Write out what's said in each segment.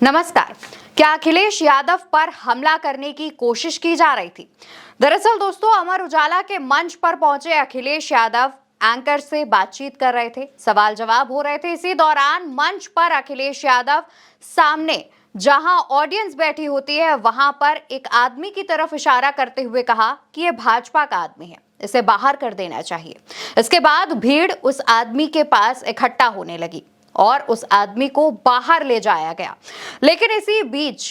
नमस्कार। क्या अखिलेश यादव पर हमला करने की कोशिश की जा रही थी? दरअसल दोस्तों, अमर उजाला के मंच पर पहुंचे अखिलेश यादव एंकर से बातचीत कर रहे थे, सवाल जवाब हो रहे थे। इसी दौरान मंच पर अखिलेश यादव सामने जहां ऑडियंस बैठी होती है वहां पर एक आदमी की तरफ इशारा करते हुए कहा कि यह भाजपा का आदमी है, इसे बाहर कर देना चाहिए। इसके बाद भीड़ उस आदमी के पास इकट्ठा होने लगी और उस आदमी को बाहर ले जाया गया। लेकिन इसी बीच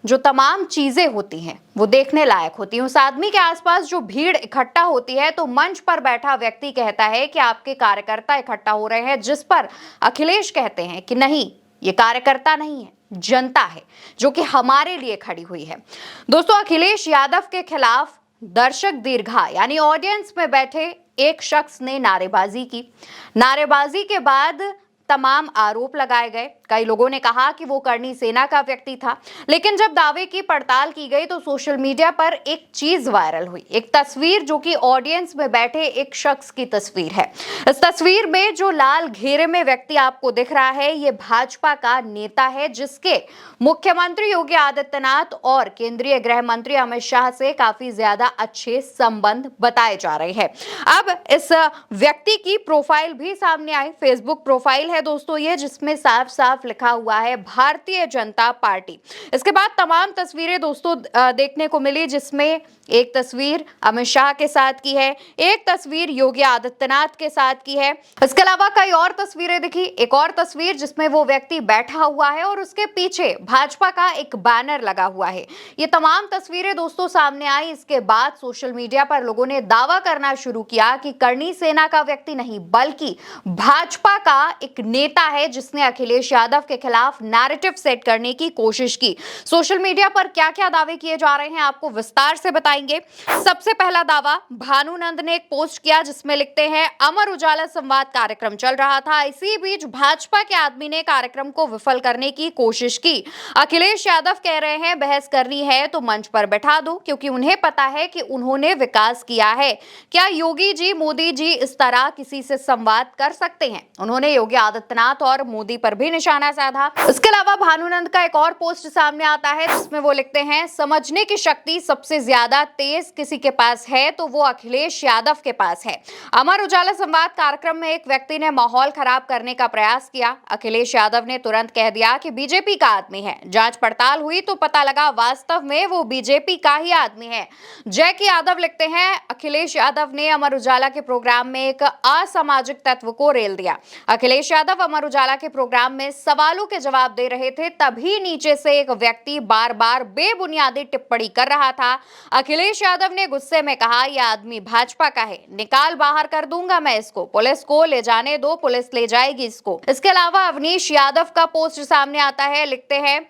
जो तमाम चीजें होती हैं वो देखने लायक होती हैं। उस आदमी के आसपास जो भीड़ इकट्ठा होती है तो मंच पर बैठा व्यक्ति कहता है कि आपके कार्यकर्ता इकट्ठा हो रहे हैं, जिस पर अखिलेश कहते हैं कि नहीं, ये कार्यकर्ता नहीं है, जनता है जो कि हमारे लिए खड़ी हुई है। दोस्तों, अखिलेश यादव के खिलाफ दर्शक दीर्घा यानी ऑडियंस में बैठे एक शख्स ने नारेबाजी की। नारेबाजी के बाद तमाम आरोप लगाए गए। कई लोगों ने कहा कि वो करनी सेना का व्यक्ति था, लेकिन जब दावे की पड़ताल की गई तो सोशल मीडिया पर एक चीज वायरल हुई, एक तस्वीर जो कि ऑडियंस में बैठे एक शख्स की तस्वीर है। इस तस्वीर में जो लाल घेरे में व्यक्ति आपको दिख रहा है, ये भाजपा का नेता है, जिसके मुख्यमंत्री योगी आदित्यनाथ और केंद्रीय गृह मंत्री अमित शाह से काफी ज्यादा अच्छे संबंध बताए जा रहे हैं। अब इस व्यक्ति की प्रोफाइल भी सामने आई। फेसबुक प्रोफाइल है दोस्तों ये, जिसमें साफ साफ लिखा हुआ है भारतीय जनता पार्टी। इसके बाद तमाम तस्वीरें दोस्तों देखने को मिली, जिसमें एक तस्वीर अमित शाह के साथ की है, एक तस्वीर योगी आदित्यनाथ के साथ की है। इसके अलावा कई और तस्वीरें दिखी। एक और तस्वीर जिसमें वो व्यक्ति बैठा हुआ है और उसके पीछे भाजपा का एक बैनर लगा हुआ है। ये तमाम तस्वीरें दोस्तों सामने आई। इसके बाद सोशल मीडिया पर लोगों ने दावा करना शुरू किया कि करनी सेना का व्यक्ति नहीं, बल्कि भाजपा का एक नेता है जिसने अखिलेश यादव के खिलाफ नैरेटिव सेट करने की कोशिश की। सोशल मीडिया पर क्या क्या दावे किए जा रहे हैं आपको विस्तार से बताएंगे। सबसे पहला दावा भानु नंद ने एक पोस्ट किया जिसमें लिखते हैं, अमर उजाला संवाद कार्यक्रम चल रहा था, इसी बीच भाजपा के आदमी ने कार्यक्रम को विफल करने की कोशिश की। अखिलेश यादव कह रहे हैं बहस करनी है तो मंच पर बैठा दो, क्योंकि उन्हें पता है कि उन्होंने विकास किया है। क्या योगी जी, मोदी जी इस तरह किसी से संवाद कर सकते हैं? उन्होंने योगी आदित्यनाथ और मोदी पर भी निशाना साधा। इसके अलावा भानुनंद का एक और पोस्ट सामने आता है जिसमें वो लिखते हैं, समझने की शक्ति सबसे ज्यादा तेज किसी के पास है तो वो अखिलेश यादव के पास है। अमर उजाला संवाद कार्यक्रम में एक व्यक्ति ने माहौल खराब करने का प्रयास किया। अखिलेश यादव ने तुरंत कह दिया कि बीजेपी का आदमी है। जांच पड़ताल हुई तो पता लगा वास्तव में वो बीजेपी का ही आदमी है। जैकी यादव लिखते हैं, अखिलेश यादव ने अमर उजाला के प्रोग्राम में एक असामाजिक तत्व को रेल दिया। अखिलेश यादव अमर उजाला के प्रोग्राम में सवालों के जवाब दे रहे थे, तभी नीचे से एक व्यक्ति बार बार बेबुनियादी टिप्पणी कर रहा था। अखिलेश यादव ने गुस्से में कहा, यह आदमी भाजपा का है, निकाल बाहर कर दूंगा मैं इसको, पुलिस को ले जाने दो, पुलिस ले जाएगी इसको। इसके अलावा अवनीश यादव का पोस्ट सामने आता है, लिखते हैं,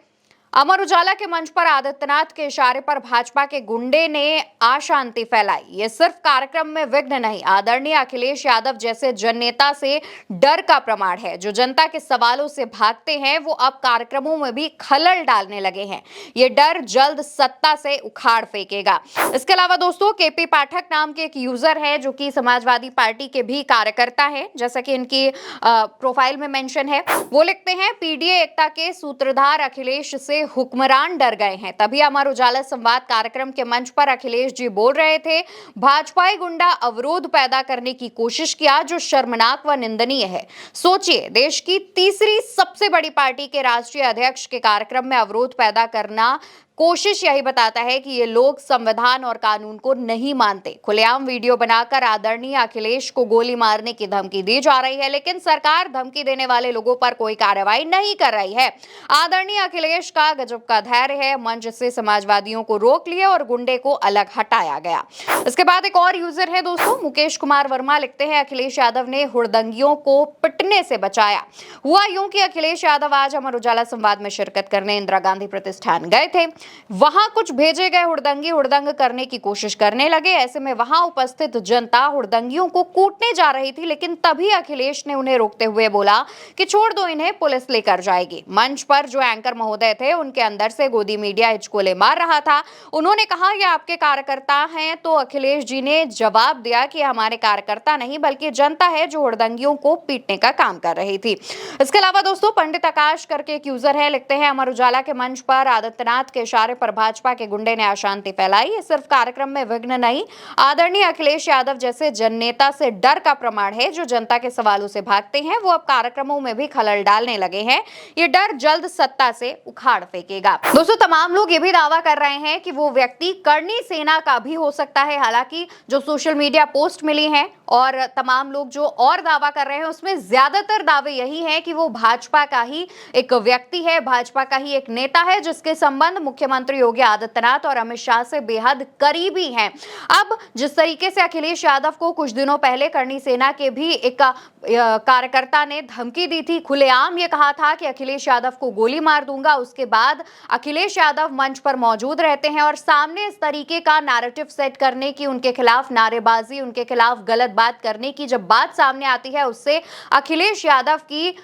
अमर उजाला के मंच पर आदित्यनाथ के इशारे पर भाजपा के गुंडे ने अशांति फैलाई। ये सिर्फ कार्यक्रम में विघ्न नहीं, आदरणीय अखिलेश यादव जैसे जननेता से डर का प्रमाण है। जो जनता के सवालों से भागते हैं वो अब कार्यक्रमों में भी खलल डालने लगे हैं। ये डर जल्द सत्ता से उखाड़ फेंकेगा। इसके अलावा दोस्तों, केपी पाठक नाम के एक यूजर है जो कि समाजवादी पार्टी के भी कार्यकर्ता है, जैसा कि इनकी प्रोफाइल में मेंशन है। वो लिखते हैं, पीडीए एकता के सूत्रधार अखिलेश से हुक्मरान डर गए हैं। तभी अमर उजाला संवाद कार्यक्रम के मंच पर अखिलेश जी बोल रहे थे, भाजपाई गुंडा अवरोध पैदा करने की कोशिश किया जो शर्मनाक व निंदनीय है। सोचिए, देश की तीसरी सबसे बड़ी पार्टी के राष्ट्रीय अध्यक्ष के कार्यक्रम में अवरोध पैदा करना कोशिश यही बताता है कि ये लोग संविधान और कानून को नहीं मानते। खुलेआम वीडियो बनाकर आदरणीय अखिलेश को गोली मारने की धमकी दी जा रही है, लेकिन सरकार धमकी देने वाले लोगों पर कोई कार्रवाई नहीं कर रही है। आदरणीय अखिलेश का गजब का धैर्य है, मंच से समाजवादियों को रोक लिए और गुंडे को अलग हटाया गया। इसके बाद एक और यूजर है दोस्तों, मुकेश कुमार वर्मा लिखते हैं, अखिलेश यादव ने हुड़दंगियों को पिटने से बचाया। हुआ यूं कि अखिलेश यादव आज अमर उजाला संवाद में शिरकत करने इंदिरा गांधी प्रतिष्ठान गए थे। वहां कुछ भेजे गए हुड़दंगी हुड़दंग करने की कोशिश करने लगे। ऐसे में वहां उपस्थित जनता हुड़दंगियों को कूटने जा रही थी, लेकिन तभी अखिलेश ने उन्हें रोकते हुए बोला कि छोड़ दो इन्हें, पुलिस लेकर जाएगी। मंच पर जो एंकर महोदय थे उनके अंदर से गोदी मीडिया हिचकोले मार रहा था। उन्होंने कहा ये आपके कार्यकर्ता हैं, तो अखिलेश जी ने जवाब दिया कि हमारे कार्यकर्ता नहीं बल्कि जनता है जो हुड़दंगियों को पीटने का काम कर रही थी। इसके अलावा दोस्तों पंडित आकाश करके एक यूजर है, लिखते हैं अमर उजाला के मंच पर आदित्यनाथ के इशारे पर भाजपा के गुंडे ने अशांति फैलाई। ये सिर्फ कार्यक्रम में विघ्न नहीं, आदरणीय अखिलेश यादव जैसे जननेता से डर का प्रमाण है। जो जनता के सवालों से भागते हैं वो अब कार्यक्रमों में भी खलल डालने लगे हैं। ये डर जल्द सत्ता से उखाड़ फेंकेगा। दोस्तों तमाम लोग ये भी दावा कर रहे हैं कि वो व्यक्ति करणी सेना का भी हो सकता है। हालांकि जो सोशल मीडिया पोस्ट मिली है और तमाम लोग जो और दावा कर रहे हैं उसमें ज्यादातर दावे यही हैं कि वो भाजपा का ही एक व्यक्ति है, भाजपा का ही एक नेता है जिसके संबंध मुख्यमंत्री योगी आदित्यनाथ और अमित शाह से बेहद करीबी हैं। अब जिस तरीके से अखिलेश यादव को कुछ दिनों पहले करणी सेना के भी एक कार्यकर्ता ने धमकी दी थी, खुलेआम ये कहा था कि अखिलेश यादव को गोली मार दूंगा, उसके बाद अखिलेश यादव मंच पर मौजूद रहते हैं और सामने इस तरीके का नैरेटिव सेट करने की, उनके खिलाफ नारेबाजी, उनके खिलाफ गलत बात करने की जब बात सामने आती है उससे अखिलेश यादव की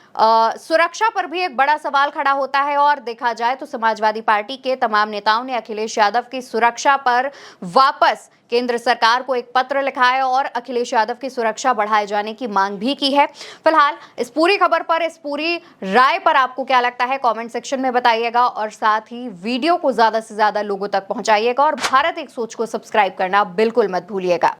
सुरक्षा पर भी एक बड़ा सवाल खड़ा होता है। और देखा जाए तो समाजवादी पार्टी के तमाम नेताओं ने अखिलेश यादव की सुरक्षा पर वापस केंद्र सरकार को एक पत्र लिखा है और अखिलेश यादव की सुरक्षा बढ़ाए जाने की मांग भी की है। फिलहाल इस पूरी खबर पर, इस पूरी राय पर आपको क्या लगता है कमेंट सेक्शन में बताइएगा और साथ ही वीडियो को ज्यादा से ज्यादा लोगों तक पहुंचाइएगा और भारत एक सोच को सब्सक्राइब करना बिल्कुल मत भूलिएगा।